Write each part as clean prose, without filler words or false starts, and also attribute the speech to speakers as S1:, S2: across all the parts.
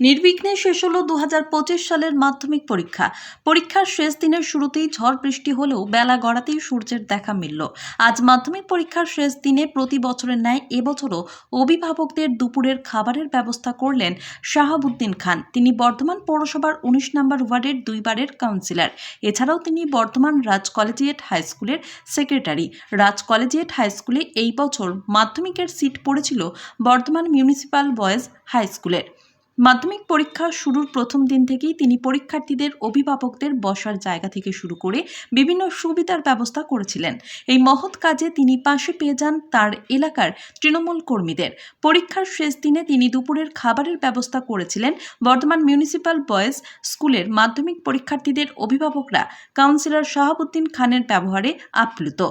S1: নির্বিঘ্নে শেষ হলো 2025 সালের মাধ্যমিক পরীক্ষা। পরীক্ষার শেষ দিনের শুরুতেই ঝড় বৃষ্টি হলেও বেলা গড়াতেই সূর্যের দেখা মিলল। আজ মাধ্যমিক পরীক্ষার শেষ দিনে প্রতি বছরের ন্যায় এবছরও অভিভাবকদের দুপুরের খাবারের ব্যবস্থা করলেন শাহাবুদ্দিন খান। তিনি বর্ধমান পৌরসভার 19 নম্বর ওয়ার্ডের দুইবারের কাউন্সিলর। এছাড়াও তিনি বর্ধমান রাজ কলেজিয়েট হাই স্কুলের সেক্রেটারি। রাজ কলেজিয়েট হাই স্কুলে এই বছর মাধ্যমিকের সিট পড়েছিল বর্ধমান মিউনিসিপ্যাল বয়েজ হাই স্কুলের। মাধ্যমিক পরীক্ষা শুরুর প্রথম দিন থেকেই তিনি পরীক্ষার্থীদের অভিভাবকদের বসার জায়গা থেকে শুরু করে বিভিন্ন সুবিধার ব্যবস্থা করেছিলেন। এই মহৎ কাজে তিনি পাশে পেয়ে যান তার এলাকার তৃণমূল কর্মীদের। পরীক্ষার শেষ দিনে তিনি দুপুরের খাবারের ব্যবস্থা করেছিলেন। বর্ধমান মিউনিসিপ্যাল বয়েজ স্কুলের মাধ্যমিক পরীক্ষার্থীদের অভিভাবকরা কাউন্সিলর শাহাবুদ্দিন খানের ব্যবহারে আপ্লুত।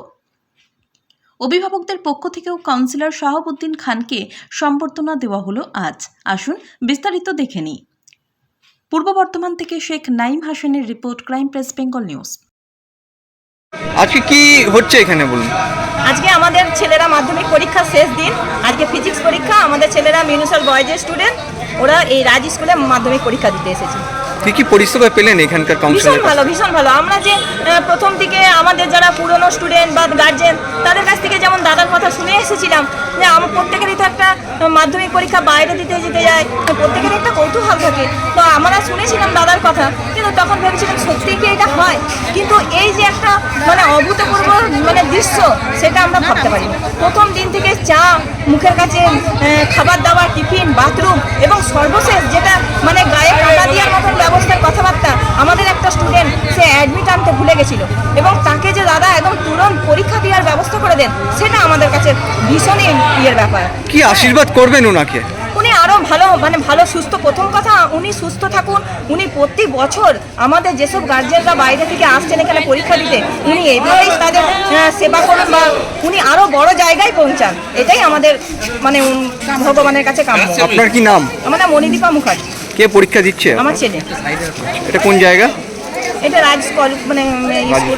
S1: অভিভাবকদের পক্ষ থেকেও কাউন্সিলর শাহাবুদ্দিন খানকে সম্বর্ধনা দেওয়া হলো আজ। আসুন বিস্তারিত দেখে নিই। পূর্ব বর্ধমান থেকে শেখ নাইম হাসানের report, crime press Bengal news.
S2: আজকে কি হচ্ছে এখানে বলুন?
S3: আজকে আমাদের ছেলেরা মাধ্যমিক পরীক্ষা শেষ দিন। আজকে ফিজিক্স পরীক্ষা। আমাদের ছেলেরা মিউনিসিপ্যাল বয়েজের স্টুডেন্ট, ওরা এই রাজ স্কুলে মাধ্যমিক পরীক্ষা দিতে এসেছে।
S2: কি পরিষেবা পেলেন এখানকার কাউন্সিলর?
S3: ভীষণ ভালো। আমরা যে প্রথম থেকে আমাদের যারা পুরনো স্টুডেন্ট বা গার্জেন তাদের কাছ থেকে যেমন দাদার কথা শুনে এসেছিলাম যে আমার প্রত্যেকেরই তো একটা মাধ্যমিক পরীক্ষা বাইরে দিতে যেতে যায়, প্রত্যেকেরই একটা কৌতূহল থাকে। তো আমরা শুনেছিলাম দাদার কথা, কিন্তু তখন ভেবেছিলাম সত্যিই কি এটা হয়, কিন্তু এই যে একটা অভূতপূর্ব দৃশ্য, সেটা আমরা ভাবতে পারি। প্রথম দিন থেকে চা মুখের কাছে, খাবার দাবার, টিফিন, বাথরুম এবং সর্বশেষ যেটা গায়ে কাটা দেওয়ার মতন ব্যবস্থার কথাবার্তা। আমাদের একটা স্টুডেন্ট সে অ্যাডমিট আনতে ভুলে গেছিল এবং তাকে যে দাদা একদম তুরন্ত পরীক্ষা দেওয়ার ব্যবস্থা করে দেন, সেটা আমাদের কাছে ভীষণই ইয়ের ব্যাপার।
S2: কি আশীর্বাদ করবেন ওনাকে?
S3: উনি আরও ভালো সুস্থ, প্রথম কথা উনি সুস্থ থাকুন। উনি প্রতি বছর আমাদের যেসব গার্জেনরা বাইরে থেকে আসছেন এখানে পরীক্ষা দিতে, উনি এইভাবেই তাদের সেবা করুন বা উনি আরও বড় জায়গায় পৌঁছান, এটাই আমাদের ভগবানের কাছে কাম্য।
S2: আপনার কি নাম?
S3: আমার নাম মণিদীপা মুখার্জি।
S2: কে পরীক্ষা দিচ্ছে?
S3: আমার ছেলে।
S2: এটা কোন জায়গা?
S3: এটা রাজ স্কুল,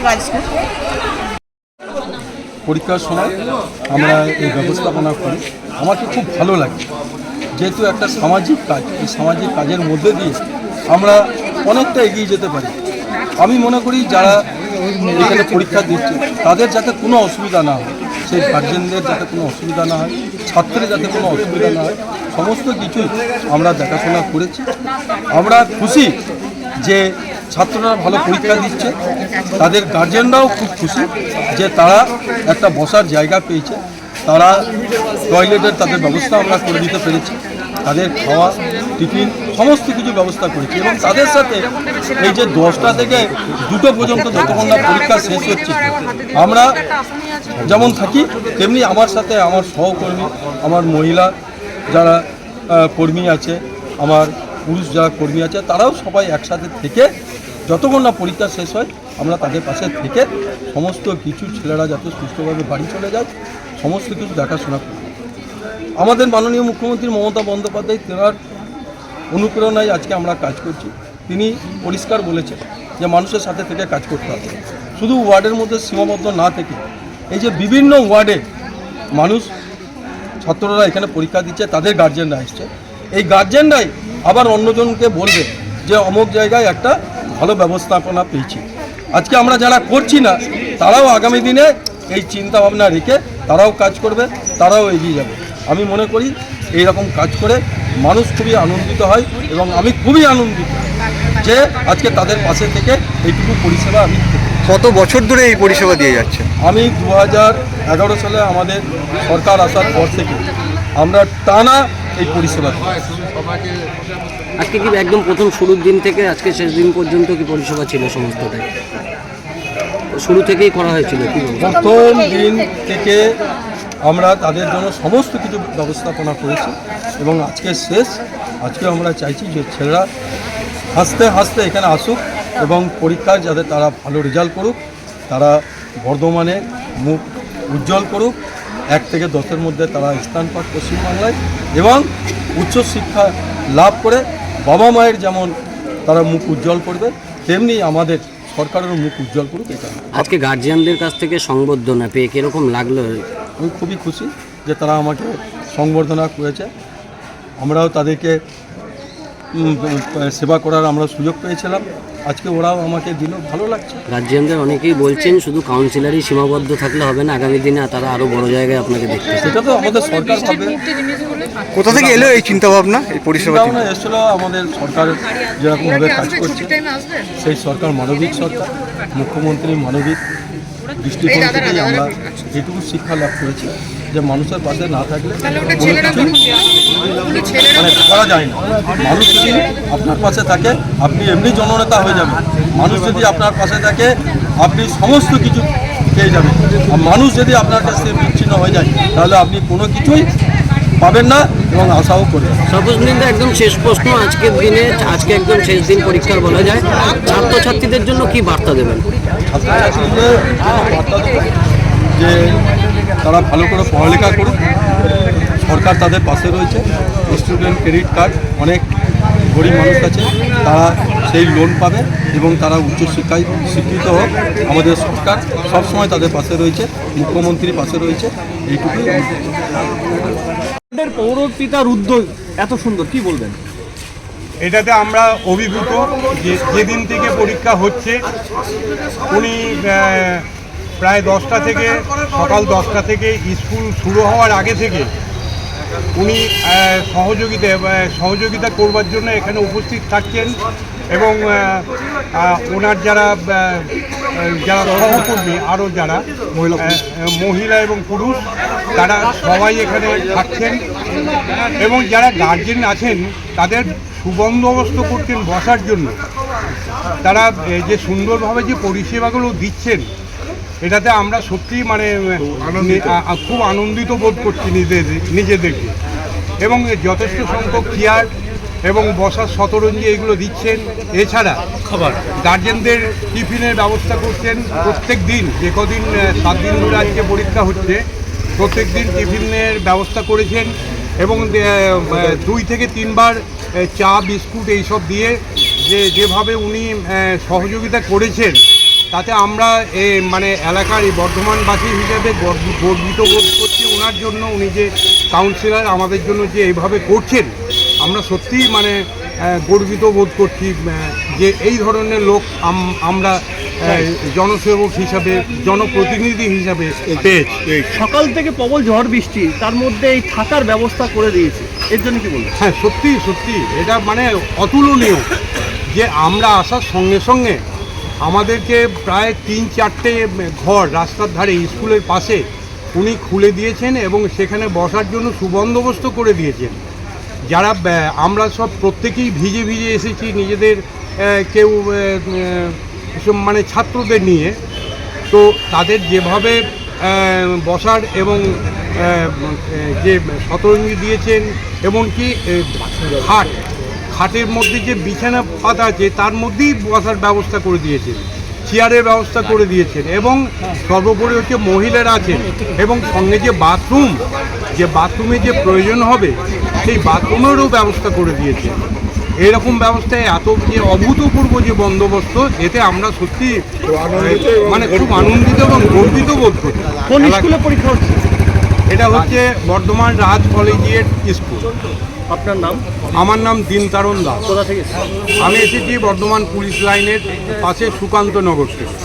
S3: রাজ স্কুল।
S4: পরীক্ষার সময় আমরা এই ব্যবস্থাপনা করি, আমাকে খুব ভালো লাগে, যেহেতু একটা সামাজিক কাজ, এই সামাজিক কাজের মধ্যে দিয়ে আমরা অনেকটা এগিয়ে যেতে পারি। আমি মনে করি যারা এখানে পরীক্ষা দিচ্ছে তাদের যাতে কোনো অসুবিধা না হয়, সেই গার্জেনদের যাতে কোনো অসুবিধা না হয়, ছাত্রের যাতে কোনো অসুবিধা না হয়, সমস্ত কিছুই আমরা দেখাশোনা করেছি। আমরা খুশি যে ছাত্ররা ভালো পরীক্ষা দিচ্ছে, তাদের গার্জেনরাও খুব খুশি যে তারা একটা বসার জায়গা পেয়েছে, তারা টয়লেটের তাদের ব্যবস্থা আমরা করে দিতে পেরেছি, তাদের খাওয়া, টিফিন সমস্ত কিছু ব্যবস্থা করেছি। এবং তাদের সাথে এই যে 10টা থেকে 2টো পর্যন্ত যতক্ষণ না পরীক্ষা শেষ হচ্ছে, আমরা যেমন থাকি তেমনি আমার সাথে আমার সহকর্মী, আমার মহিলা যারা কর্মী আছে, আমার পুরুষ যারা কর্মী আছে, তারাও সবাই একসাথে থেকে যতক্ষণ না পরীক্ষা শেষ হয় আমরা তাদের পাশে থেকে সমস্ত কিছু ছেলেরা যাতে সুস্থভাবে বাড়ি চলে যায় সমস্ত কিছু দেখাশোনা করি। আমাদের মাননীয় মুখ্যমন্ত্রী মমতা বন্দ্যোপাধ্যায়, তেনার অনুপ্রেরণায় আজকে আমরা কাজ করছি। তিনি পরিষ্কার বলেছেন যে মানুষের সাথে থেকে কাজ করতে হবে, শুধু ওয়ার্ডের মধ্যে সীমাবদ্ধ না থেকে এই যে বিভিন্ন ওয়ার্ডে মানুষ, ছাত্ররা এখানে পরীক্ষা দিচ্ছে, তাদের গার্জেনরা এসছে, এই গার্জেনরাই আবার অন্যজনকে বলবে যে অমুক জায়গায় একটা ভালো ব্যবস্থাপনা পেয়েছি। আজকে আমরা যারা করছি না তারাও আগামী দিনে এই চিন্তা ভাবনা রেখে তারাও কাজ করবে, তারাও এগিয়ে যাবে। আমি মনে করি এই রকম কাজ করে মানুষ খুবই আনন্দিত হয় এবং আমি খুবই আনন্দিত যে আজকে তাদের পাশে থেকে এইটুকু পরিষেবা আমি।
S2: কত বছর ধরে এই পরিষেবা দিয়ে যাচ্ছে?
S4: আমি 2011 সালে আমাদের সরকার আসার পর থেকে আমরা টানা এই পরিষেবা দিই।
S5: আজকে কি একদম প্রথম শুরুর দিন থেকে আজকে শেষ দিন পর্যন্ত কি পরিষেবা ছিল? সমস্তটাই শুরু থেকেই করা হয়েছিল?
S4: প্রথম দিন থেকে আমরা তাদের জন্য সমস্ত কিছু ব্যবস্থাপনা করেছি এবং আজকে শেষ। আজকে আমরা চাইছি যে ছেলেরা হাসতে হাসতে এখানে আসুক এবং পরীক্ষায় যাতে তারা ভালো রেজাল্ট করুক, তারা বর্ধমানে মুখ উজ্জ্বল করুক, 1 থেকে 10-এর মধ্যে তারা স্থান পাক পশ্চিমবাংলায় এবং উচ্চশিক্ষা লাভ করে বাবা মায়ের যেমন তারা মুখ উজ্জ্বল করবে, তেমনি আমাদের সরকারেরও মুখ উজ্জ্বল করুক। এটা
S5: আজকে গার্জিয়ানদের কাছ থেকে সংবর্ধনা পেয়ে কীরকম লাগলো?
S4: আমি খুবই খুশি যে তারা আমাকে সংবর্ধনা করেছে। আমরাও তাদেরকে সেবা করার আমরা সুযোগ পেয়েছিলাম, আজকে ওরাও আমাকে দিল, ভালো লাগছে।
S5: গার্জিয়ানদের অনেকেই বলছেন শুধু কাউন্সিলারই সীমাবদ্ধ থাকলে হবে না, আগামী দিনে তারা আরও বড় জায়গায় আপনাকে দেখতে চায়।
S4: সেটা তো আমাদের সরকার পাবে।
S2: কোথা থেকে এলো এই চিন্তা ভাবনা, এই পরিষেবা?
S4: চিন্তাভাবনা এসেছিল আমাদের সরকার যেরকমভাবে কাজ করছে, সেই সরকার মানবিক সরকার, মুখ্যমন্ত্রী মানবিক দৃষ্টিকোণ থেকেই আমরা যেটুকু শিক্ষা লাভ করেছি যে মানুষের পাশে না থাকলে কোনো কিছুই মানে করা যায় না। মানুষ যদি আপনার পাশে থাকে আপনি এমনি জননেতা হয়ে যাবেন, মানুষ যদি আপনার পাশে থাকে আপনি সমস্ত কিছু পেয়ে যাবেন। আর মানুষ যদি আপনার কাছ থেকে বিচ্ছিন্ন হয়ে যায় তাহলে আপনি কোনো কিছুই পাবেন না এবং আশাও করবেন।
S5: সর্বজনীনদের একদম শেষ প্রশ্ন, আজকের দিনে আজকে একদম শেষ দিন পরীক্ষার বলা যায়, ছাত্রছাত্রীদের জন্য কি বার্তা দেবেন?
S4: ছাত্রছাত্রীদের বার্তা দেবে যে তারা ভালো করে পড়ালেখা করুক, সরকার তাদের পাশে রয়েছে। স্টুডেন্ট ক্রেডিট কার্ড অনেক গরিব মানুষ আছে, তারা সেই লোন পাবে এবং তারা উচ্চশিক্ষায় শিক্ষিত হোক। আমাদের সরকার সবসময় তাদের পাশে রয়েছে, মুখ্যমন্ত্রীর পাশে রয়েছে, এইটুকুই।
S6: পৌরপিতার উদ্যোগ এত সুন্দর, কি বলবেন?
S7: এটাতে আমরা অভিভূত যে যেদিন থেকে পরীক্ষা হচ্ছে উনি প্রায় 10টা থেকে সকাল 10টা থেকে স্কুল শুরু হওয়ার আগে থেকে উনি সহযোগিতা করবার জন্য এখানে উপস্থিত থাকছেন এবং ওনার যারা সহকর্মী আরও যারা মহিলা এবং পুরুষ তারা সবাই এখানে থাকছেন এবং যারা গার্জেন আছেন তাদের সুবন্দোবস্ত করছেন বসার জন্য। তারা যে সুন্দরভাবে যে পরিষেবাগুলো দিচ্ছেন এটাতে আমরা সত্যি মানে খুব আনন্দিত বোধ করছি নিজেদেরকে। এবং যথেষ্ট সংখ্যক চেয়ার এবং বসার শতরঞ্জি এগুলো দিচ্ছেন। এছাড়া গার্জেনদের টিফিনের ব্যবস্থা করছেন প্রত্যেক দিন, যে কদিন 7 দিন ধরে আজকে পরীক্ষা হচ্ছে প্রত্যেক দিন টিফিনের ব্যবস্থা করেছেন এবং 2 থেকে 3 বার চা বিস্কুট এইসব দিয়ে যেভাবে উনি সহযোগিতা করেছেন তাতে আমরা মানে এলাকার এই বর্ধমানবাসী হিসেবে গর্বিত বোধ করছি ওনার জন্য। উনি যে কাউন্সিলর আমাদের জন্য যে এইভাবে করছেন আমরা সত্যিই মানে গর্বিত বোধ করছি যে এই ধরনের লোক আমরা জনসেবক হিসাবে, জনপ্রতিনিধি হিসাবে পেয়েছি।
S6: সকাল থেকে প্রবল ঝড় বৃষ্টি, তার মধ্যে এই থাকার ব্যবস্থা করে দিয়েছে, এর জন্য কি বলবেন?
S7: হ্যাঁ, সত্যি এটা মানে অতুলনীয় যে আমরা আসার সঙ্গে সঙ্গে আমাদেরকে প্রায় 3-4টে ঘর রাস্তার ধারে স্কুলের পাশে উনি খুলে দিয়েছেন এবং সেখানে বসার জন্য সুবন্দোবস্ত করে দিয়েছেন। যারা আমরা সব প্রত্যেকেই ভিজে এসেছি নিজেদের, কেউ মানে ছাত্রদের নিয়ে, তো তাদের যেভাবে বসার এবং যে শতরঞ্জি দিয়েছেন এমনকি খাটের মধ্যে যে বিছানা পাতা আছে তার মধ্যেই বসার ব্যবস্থা করে দিয়েছেন, চেয়ারের ব্যবস্থা করে দিয়েছেন এবং সর্বোপরি হচ্ছে মহিলারা আছেন এবং সঙ্গে যে বাথরুমে যে প্রয়োজন হবে সেই বাথরুমেরও ব্যবস্থা করে দিয়েছেন। এরকম ব্যবস্থায় এত যে অভূতপূর্ব যে বন্দোবস্ত, এতে আমরা সত্যি মানে খুব আনন্দিত এবং গর্বিত বোধ করি।
S6: কোন স্কুলে পরীক্ষা হচ্ছে?
S7: এটা হচ্ছে বর্ধমান রাজ কলেজিয়েট স্কুল।
S6: আপনার নাম?
S7: আমার নাম দিনতারণ দাস।
S6: কোথা থেকে?
S7: আমি এসেছি বর্ধমান পুলিশ লাইনের পাশে সুকান্ত নগর থেকে।